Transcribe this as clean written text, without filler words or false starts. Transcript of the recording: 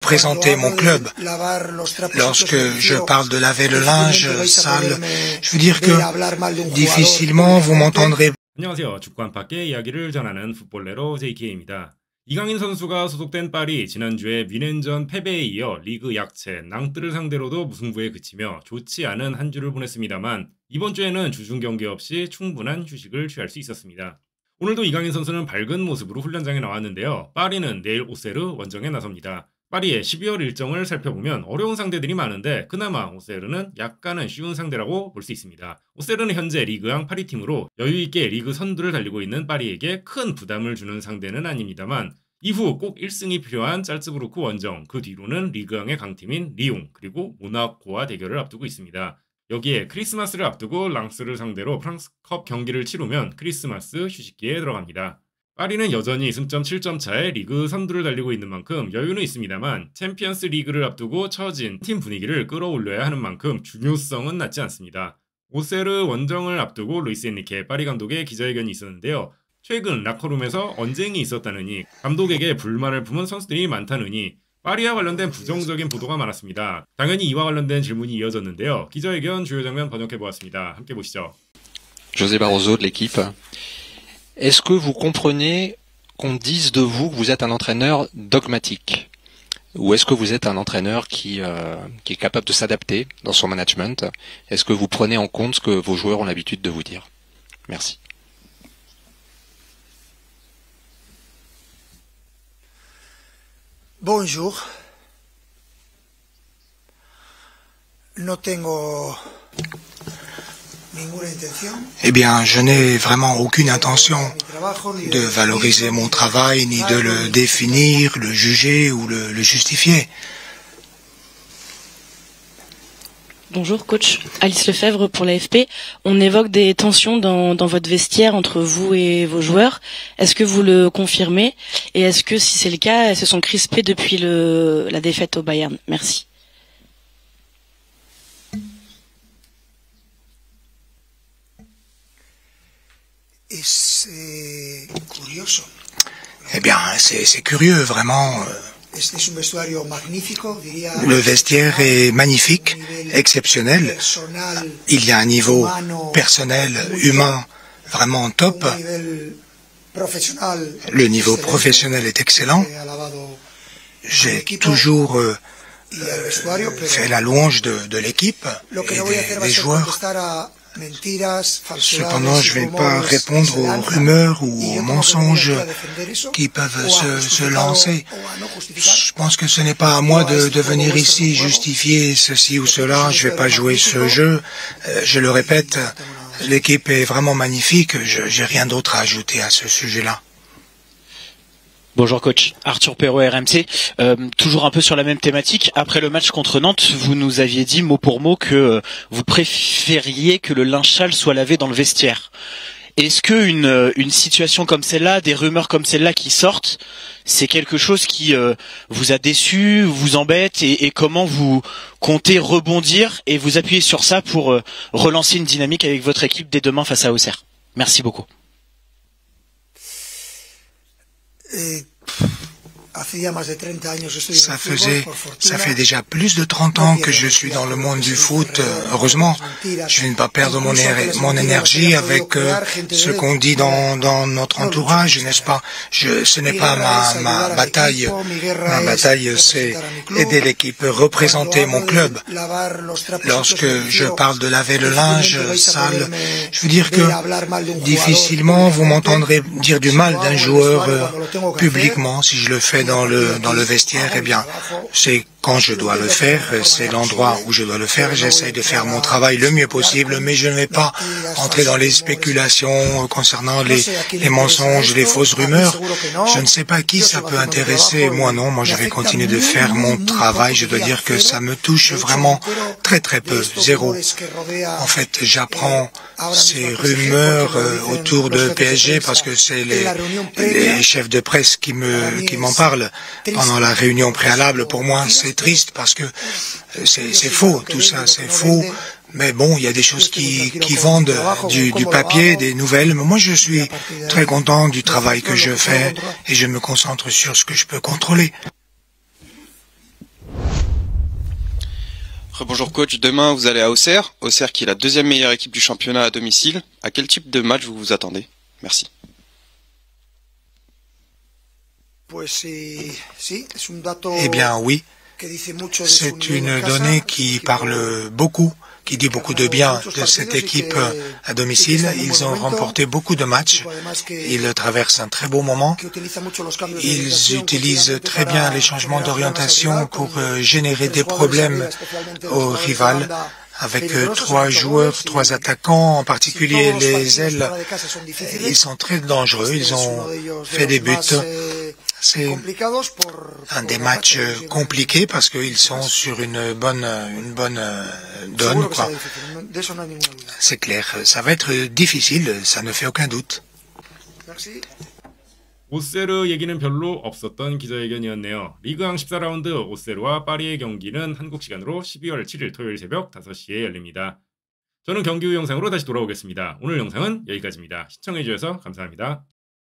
représenter mon club. Lorsque je parle de laver le linge sale, je veux dire que difficilement vous m'entendrez. 안녕하세요. 축구 안팎의 이야기를 전하는 풋볼레로 JK입니다. 이강인 선수가 소속된 파리 지난주에 뮌헨전 패배에 이어 리그 약체 낭뜨를 상대로도 무승부에 그치며 좋지 않은 한 주를 보냈습니다만 이번 주에는 주중 경기 없이 충분한 휴식을 취할 수 있었습니다. 오늘도 이강인 선수는 밝은 모습으로 훈련장에 나왔는데요. 파리는 내일 오세르 원정에 나섭니다. 파리의 12월 일정을 살펴보면 어려운 상대들이 많은데 그나마 오세르는 약간은 쉬운 상대라고 볼 수 있습니다. 오세르는 현재 리그왕 파리팀으로 여유있게 리그 선두를 달리고 있는 파리에게 큰 부담을 주는 상대는 아닙니다만 이후 꼭 1승이 필요한 짤츠부르크 원정, 그 뒤로는 리그왕의 강팀인 리옹 그리고 모나코와 대결을 앞두고 있습니다. 여기에 크리스마스를 앞두고 랑스를 상대로 프랑스컵 경기를 치르면 크리스마스 휴식기에 들어갑니다. 파리는 여전히 승점 7점 차에 리그 선두를 달리고 있는 만큼 여유는 있습니다만 챔피언스 리그를 앞두고 처진 팀 분위기를 끌어올려야 하는 만큼 중요성은 낮지 않습니다. 오세르 원정을 앞두고 루이스 엔리케 파리 감독의 기자회견이 있었는데요. 최근 라커룸에서 언쟁이 있었다느니 감독에게 불만을 품은 선수들이 많다느니 파리와 관련된 부정적인 보도가 많았습니다. 당연히 이와 관련된 질문이 이어졌는데요. 기자회견 주요 장면 번역해보았습니다. 함께 보시죠. José Barroso de l'équipe. Est-ce que vous comprenez qu'on dise de vous que vous êtes un entraîneur dogmatique? Ou est-ce que vous êtes un entraîneur qui est capable de s'adapter dans son management? Est-ce que vous prenez en compte ce que vos joueurs ont l'habitude de vous dire? Merci. Bonjour. No tengo ninguna intención. Eh bien, je n'ai vraiment aucune intention de valoriser mon travail, ni de le définir, le juger ou le justifier. Bonjour coach, Alice Lefebvre pour l'AFP. On évoque des tensions dans votre vestiaire entre vous et vos joueurs. Est-ce que vous le confirmez? Et est-ce que si c'est le cas, elles se sont crispées depuis la défaite au Bayern? Merci. Eh bien, c'est curieux, vraiment. Le vestiaire est magnifique, exceptionnel. Il y a un niveau personnel, humain, vraiment top. Le niveau professionnel est excellent. J'ai toujours fait la louange de l'équipe et des joueurs. Cependant, je ne vais pas répondre aux rumeurs ou aux mensonges qui peuvent se lancer. Je pense que ce n'est pas à moi de venir ici justifier ceci ou cela. Je ne vais pas jouer ce jeu. Je le répète, l'équipe est vraiment magnifique. Je n'ai rien d'autre à ajouter à ce sujet-là. Bonjour coach, Arthur Perrault RMC, toujours un peu sur la même thématique. Après le match contre Nantes, vous nous aviez dit mot pour mot que vous préfériez que le linge sale soit lavé dans le vestiaire. Est-ce que une situation comme celle-là, des rumeurs comme celle-là qui sortent, c'est quelque chose qui vous a déçu, vous embête et comment vous comptez rebondir et vous appuyer sur ça pour relancer une dynamique avec votre équipe dès demain face à Auxerre? Merci beaucoup. Ça fait déjà plus de 30 ans que je suis dans le monde du foot. Heureusement, je ne vais pas perdre mon énergie avec ce qu'on dit dans notre entourage, n'est-ce pas? Ce n'est pas ma bataille. Ma bataille, c'est aider l'équipe, représenter mon club. Lorsque je parle de laver le linge sale, je veux dire que difficilement vous m'entendrez dire du mal d'un joueur publiquement. Si je le fais dans le vestiaire, eh bien, c'est quand je dois le faire, c'est l'endroit où je dois le faire. J'essaie de faire mon travail le mieux possible, mais je ne vais pas entrer dans les spéculations concernant les mensonges, les fausses rumeurs. Je ne sais pas qui ça peut intéresser. Moi non, moi je vais continuer de faire mon travail. Je dois dire que ça me touche vraiment très très peu, zéro. En fait, j'apprends ces rumeurs autour de PSG parce que c'est les chefs de presse qui m'en parlent pendant la réunion préalable. Pour moi, c'est triste parce que c'est faux, tout ça, c'est faux. Mais bon, il y a des choses qui vendent du papier, des nouvelles. Mais moi, je suis très content du travail que je fais et je me concentre sur ce que je peux contrôler. Bonjour coach, demain vous allez à Auxerre qui est la deuxième meilleure équipe du championnat à domicile. À quel type de match vous vous attendez? Merci. Eh bien oui, c'est une donnée qui parle beaucoup, qui dit beaucoup de bien de cette équipe à domicile. Ils ont remporté beaucoup de matchs, ils traversent un très beau moment. Ils utilisent très bien les changements d'orientation pour générer des problèmes aux rivales. Avec 3 joueurs, 3 attaquants, en particulier les ailes, ils sont très dangereux, ils ont fait des buts. C'est un des matchs compliqués parce qu'ils sont sur une bonne donne, quoi. C'est clair, ça va être difficile, ça ne fait aucun doute. 오세르 얘기는 별로 없었던 기자회견이었네요. 리그왕 14라운드 오세르와 파리의 경기는 한국 시간으로 12월 7일 토요일 새벽 5시에 열립니다. 저는 경기 후 영상으로 다시 돌아오겠습니다. 오늘 영상은 여기까지입니다. 시청해주셔서 감사합니다.